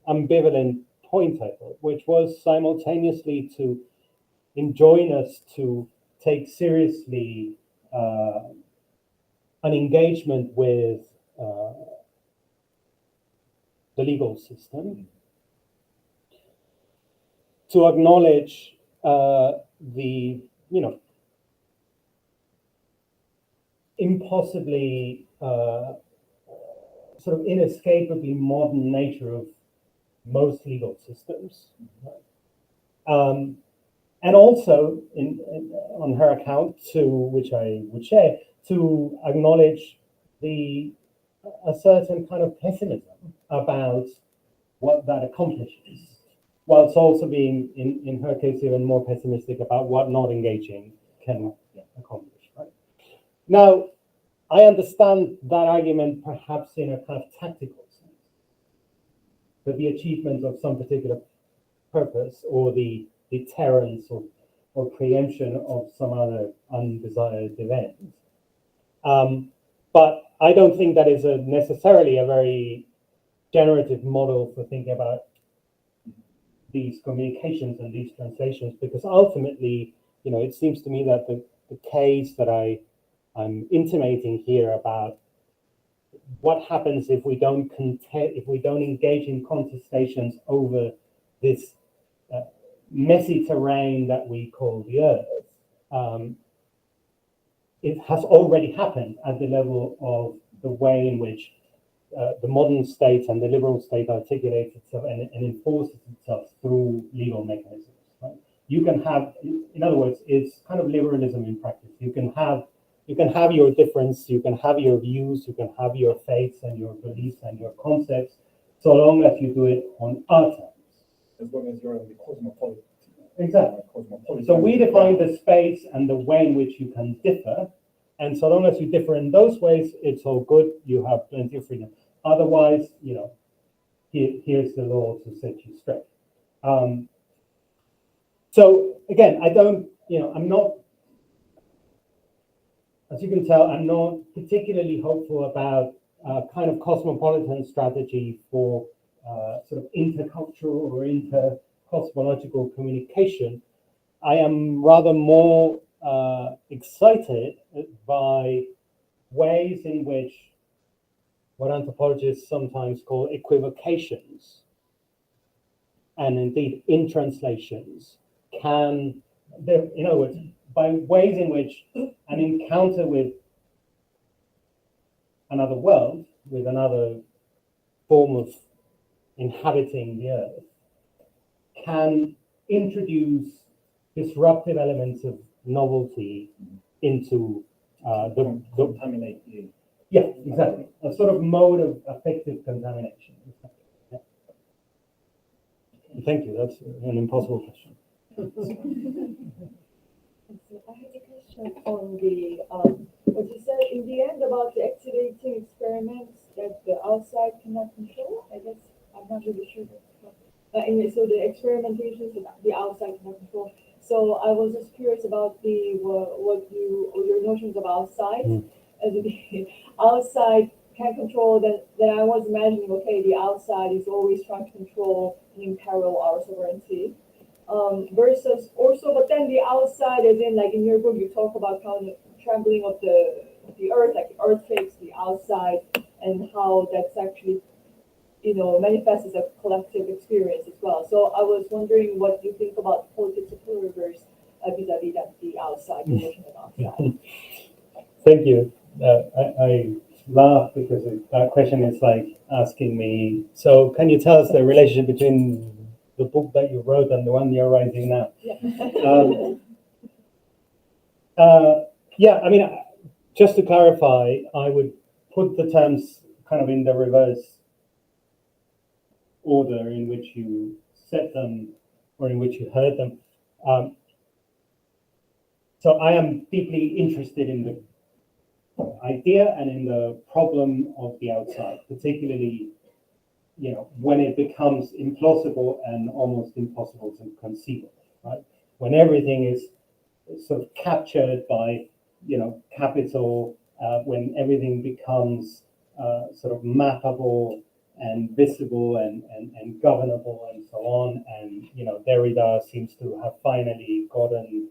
ambivalent point, I thought, which was simultaneously to enjoin us to take seriously an engagement with the legal system, to acknowledge the, impossibly sort of inescapably modern nature of most legal systems. And also, on her account, which I would share, to acknowledge a certain kind of pessimism about what that accomplishes, whilst also being, in her case, even more pessimistic about what not engaging can accomplish. Right? Now, I understand that argument perhaps in a kind of tactical sense, that the achievement of some particular purpose or the deterrence or preemption of some other undesired event. But I don't think that is necessarily a very generative model for thinking about these communications and these translations, because ultimately, it seems to me that the case that I'm intimating here about what happens if we don't engage in contestations over this messy terrain that we call the Earth, it has already happened at the level of the way in which the modern state and the liberal state articulates itself and enforces itself through legal mechanisms. Right? You can have, in other words, it's kind of liberalism in practice. You can have your difference, you can have your views, you can have your faiths and your beliefs and your concepts, so long as you do it on our terms. As long as you're in the cosmopolitan. Exactly. So we define the space and the way in which you can differ, and so long as you differ in those ways, it's all good. You have plenty of freedom. Otherwise, here's the law to set you straight. So again, I'm not, as you can tell, I'm not particularly hopeful about a kind of cosmopolitan strategy for sort of intercultural or intercosmological communication. I am rather more excited by ways in which what anthropologists sometimes call equivocations, and indeed intranslations, in other words, by ways in which an encounter with another world, with another form of inhabiting the Earth, can introduce disruptive elements of novelty into contaminate you. Yeah, exactly. A sort of mode of affective contamination. Yeah. Thank you. That's an impossible question. I had a question on what you said in the end about the activating experiments that the outside cannot control. I guess I'm not really sure. Anyway, so the experimentations that the outside cannot control. So I was just curious about your notions of outside. The outside can control that. Then I was imagining, okay, the outside is always trying to control and imperil our sovereignty. Versus also, but then the outside, as in, like in your book, you talk about kind of trembling of the earth, like the earthquakes, the outside, and how that's actually, manifests as a collective experience as well. So I was wondering what you think about the politics of pluriverse vis-a-vis the outside, the notion of outside. Thank you. I laugh because that question is like asking me, so can you tell us the relationship between the book that you wrote and the one you're writing now? Yeah, I mean, just to clarify, I would put the terms kind of in the reverse order in which you said them or in which you heard them. So I am deeply interested in the idea and in the problem of the outside, particularly, you know, when it becomes implausible and almost impossible to conceive of, right? When everything is sort of captured by, you know, capital, when everything becomes sort of mappable and visible and governable and so on. And, you know, Derrida seems to have finally gotten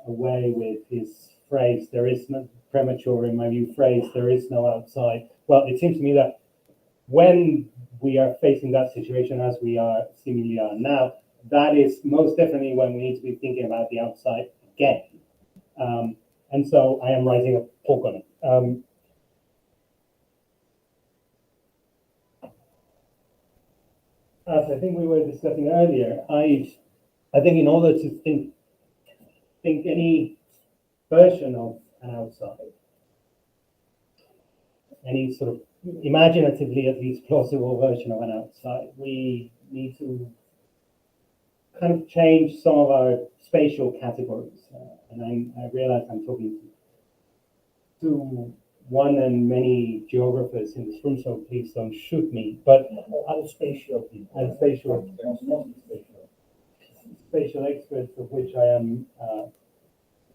away with his phrase, there is no, premature in my view, phrase, there is no outside. Well, it seems to me that when we are facing that situation as we are seemingly are now, that is most definitely when we need to be thinking about the outside again. And so I am writing a talk on it. As I think we were discussing earlier, I think in order to think any version of an outside, any sort of imaginatively at least plausible version of an outside, we need to kind of change some of our spatial categories. And I realize I'm talking to one and many geographers in this room, so please don't shoot me. But spatial experts, of which I am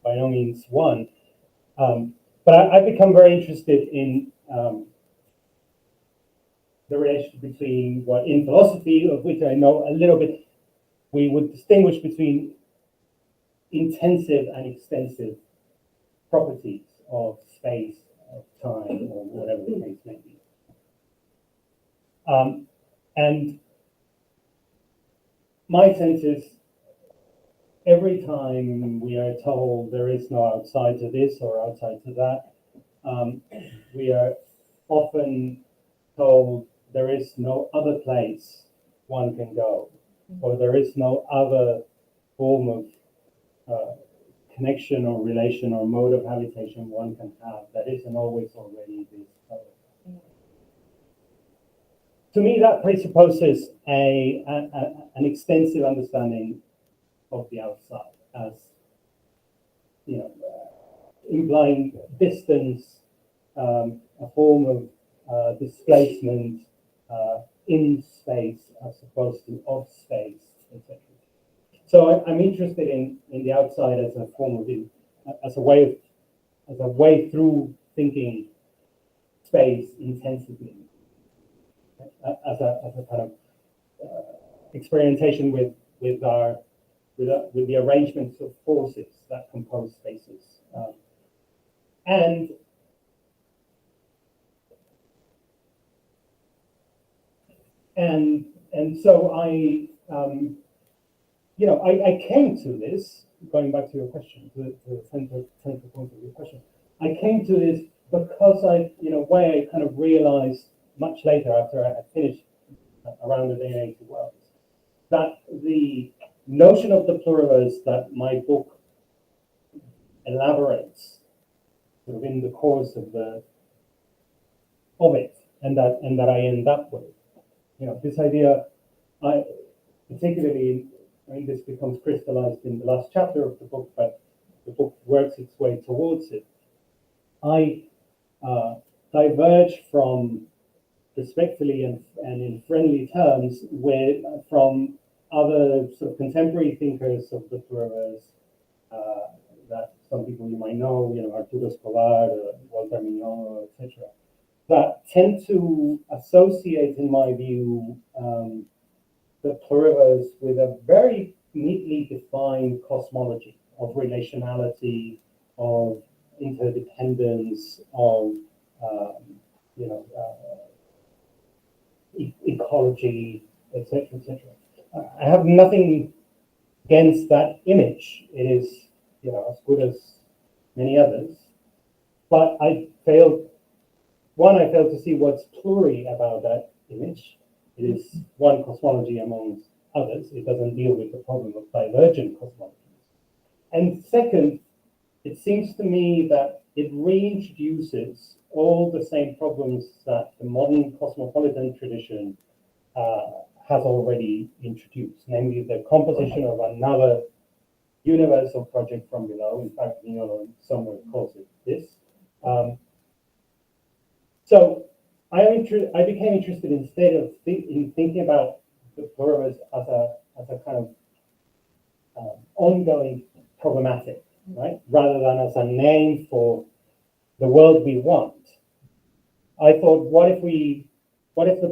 by no means one. But I've become very interested in the relationship between what in philosophy, of which I know a little bit, we would distinguish between intensive and extensive properties of space, of time, or whatever the case may be. And my sense is every time we are told there is no outside to this or outside to that, we are often told there is no other place one can go, or there is no other form of connection or relation or mode of habitation one can have that isn't always already this other. To me, that presupposes an extensive understanding of the outside as, you know, implying distance, a form of displacement in space as opposed to of space, etc. So I'm interested in the outside as a form of, as a way through thinking space intensively, as a kind of experimentation with the arrangements of forces that compose spaces, and so I came to this, going back to your question, to the central point of your question. I came to this because I kind of realized much later, after I had finished around the DNA world, that the notion of the pluriverse that my book elaborates sort of in the course of it, and that I end up with, this idea, this becomes crystallized in the last chapter of the book, but the book works its way towards it. I diverge from, respectfully and in friendly terms, from other sort of contemporary thinkers of the pluriverse, that some people you might know, Arturo Escobar, Walter Mignolo, etc., that tend to associate, in my view, the pluriverse with a very neatly defined cosmology of relationality, of interdependence, of ecology, etc., etc. I have nothing against that image. It is, as good as many others. But I failed one, I fail to see what's pluri about that image. It is one cosmology among others. It doesn't deal with the problem of divergent cosmologies. And second, it seems to me that it reintroduces all the same problems that the modern cosmopolitan tradition has already introduced, namely the composition of another universal project from below. In fact, somewhere calls it this. So I became interested instead of in thinking about the pluriverse as a kind of ongoing problematic, right? Rather than as a name for the world we want. I thought, what if the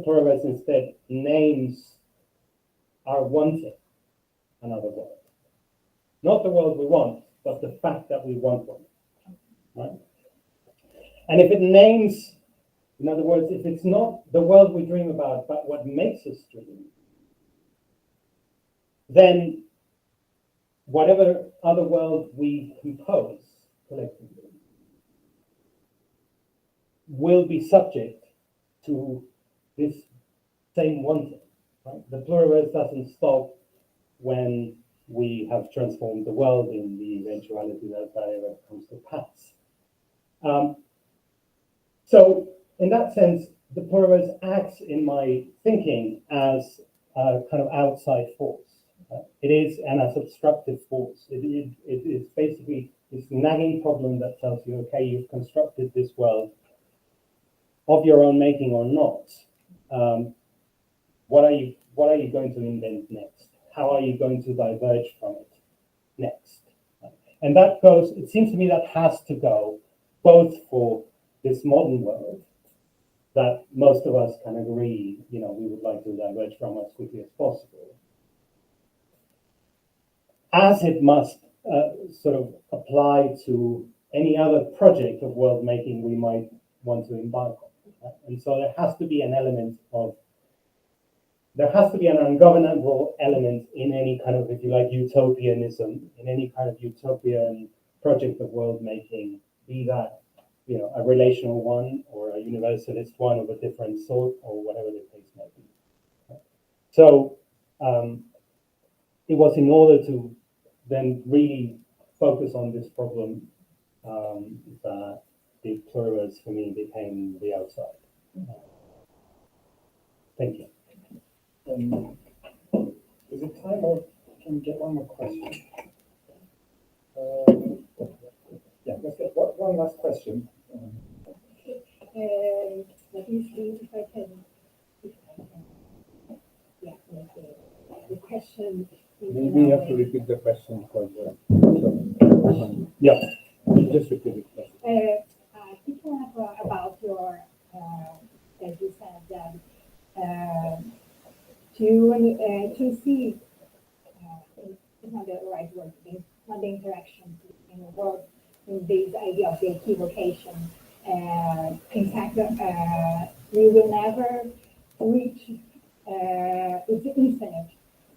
pluriverse instead names our wanting another world? Not the world we want, but the fact that we want one, right? And if it names, in other words, if it's not the world we dream about, but what makes us dream, then whatever other world we compose collectively will be subject to this same wanting, right? The pluriverse doesn't stop when we have transformed the world in the eventuality that ever comes to pass. So in that sense, the pluriverse acts in my thinking as a kind of outside force. It is an obstructive force. It is basically this nagging problem that tells you, okay, you've constructed this world of your own making or not. What are you going to invent next? How are you going to diverge from it next? And that goes, it seems to me that has to go both for this modern world that most of us can agree, we would like to diverge from as quickly as possible, as it must sort of apply to any other project of world making we might want to embark on. And so there has to be an ungovernable element in any kind of, if you like, utopianism, in any kind of utopian project of world making, be that, a relational one or a universalist one of a different sort or whatever the case may be. So it was in order to then really focus on this problem that the pluriverse for me became the outside. Thank you. Is it time or can we get one more question? Yeah, let's get one last question. Let me see if I can. Yeah, the question. Maybe you have to repeat the question for the. Yeah. Just repeat it. Thinking about your, as you said, that to see, it's not the right word, not the interaction in the world, in this idea of the equivocation. In fact, we will never reach, it's infinite.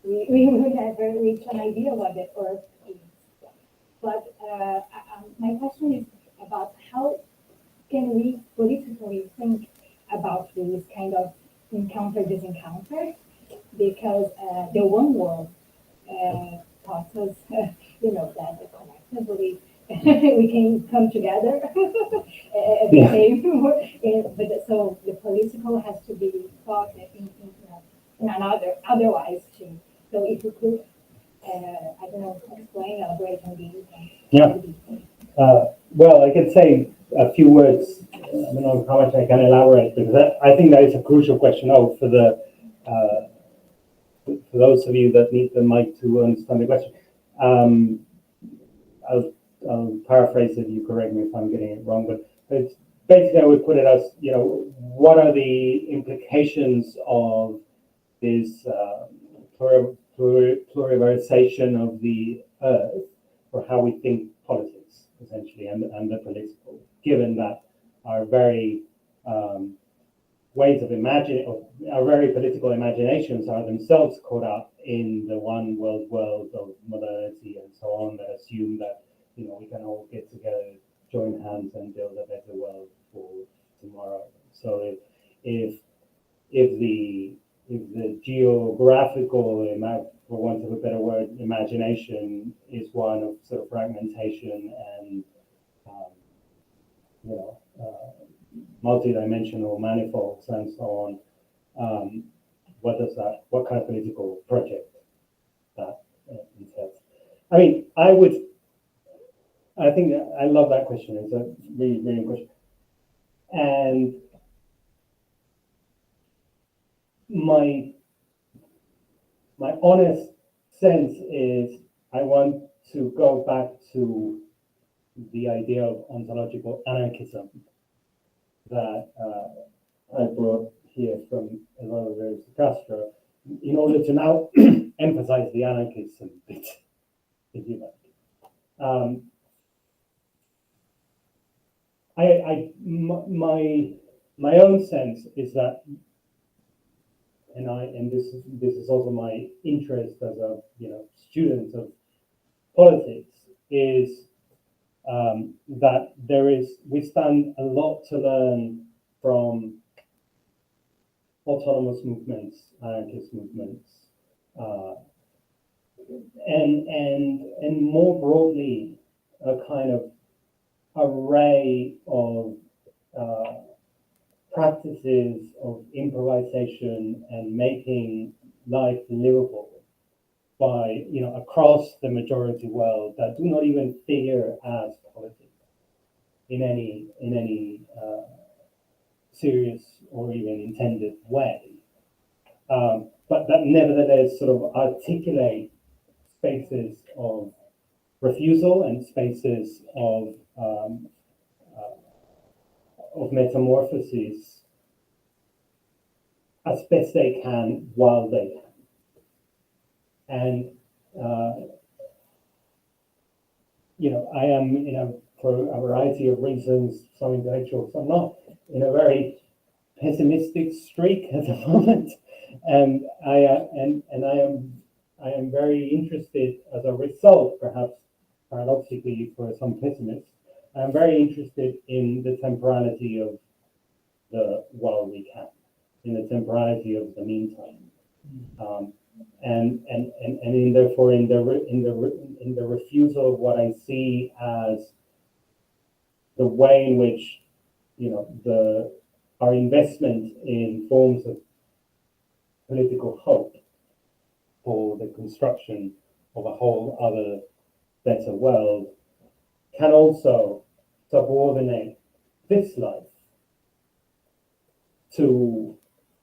We will never reach an idea what the Earth is. But my question is about how can we politically think about this kind of encounter-disencounter? Because the one world taught us, that collectively we can come together at the same. But so the political has to be thought in another, otherwise too. So if you could, I don't know, explain, elaborate on these. Yeah. Well, I could say a few words. I don't know how much I can elaborate, because I think that is a crucial question. For those of you that need the mic to understand the question, I'll paraphrase it. You correct me if I'm getting it wrong, but it's basically I would put it as, what are the implications of this pluriversation of the Earth for how we think politics, essentially, and the political, given that our very ways of imagining, our very political imaginations are themselves caught up in the one world of modernity and so on, that assume that, we can all get together, join hands and build a better world for tomorrow, So if the geographical, for want of a better word, imagination is one of sort of fragmentation and multidimensional manifolds and so on, what kind of political project that entails? I mean, I think I love that question. It's a really, really good question. And my honest sense is I want to go back to the idea of ontological anarchism that I brought here from Eduardo Reyes Castro, in order to now emphasize the anarchism bit, if you like. My own sense is that, and this is also my interest as a student of politics, is that we stand a lot to learn from autonomous movements, anarchist movements, and more broadly, a kind of array of practices of improvisation and making life livable by across the majority world that do not even figure as politics in any serious or even intended way, but that nevertheless sort of articulate spaces of refusal and spaces of metamorphosis as best they can while they can. And I am, for a variety of reasons, some intellectual, some not, in a very pessimistic streak at the moment, and I am very interested as a result, perhaps paradoxically for some pessimists, I'm very interested in the temporality of the while we can, in the temporality of the meantime, and therefore in the refusal of what I see as the way in which our investment in forms of political hope for the construction of a whole other better world can also subordinate this life to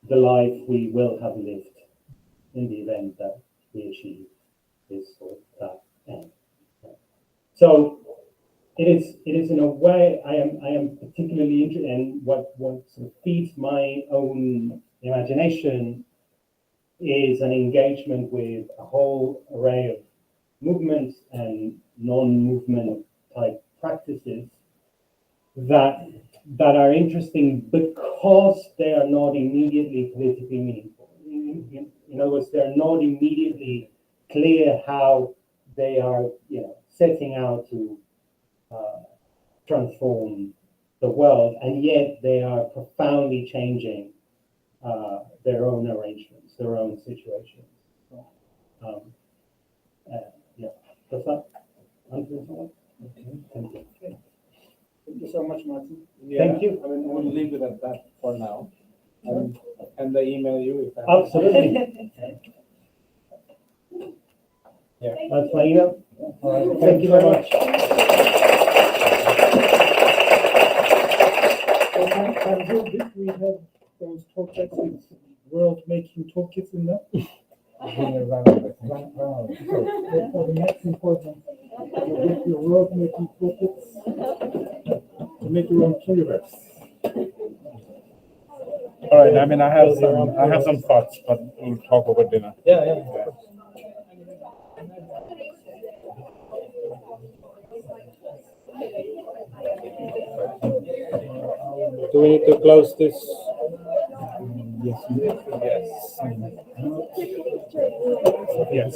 the life we will have lived in the event that we achieve this or that end. So it is in a way I am particularly interested in what sort of feeds my own imagination is an engagement with a whole array of movements and non-movement type practices that are interesting because they are not immediately politically meaningful. In other words, they're not immediately clear how they are, setting out to transform the world, and yet they are profoundly changing their own arrangements, their own situations. Does that answer someone? Okay, thank you. Thank you so much, Martin. Yeah, Thank you. I mean, we'll leave it at that for now. And they email you if Absolutely. Yeah. That's my email. All right. Thank you very much. Did we have those toolkits with world-making toolkits in there? Round. So for the next important, you get your world-making toolkits to make your own pluriverse. All right. I mean, I have some thoughts, but we'll talk over dinner. Yeah. Do we need to close this? Yes. Yes. Yes.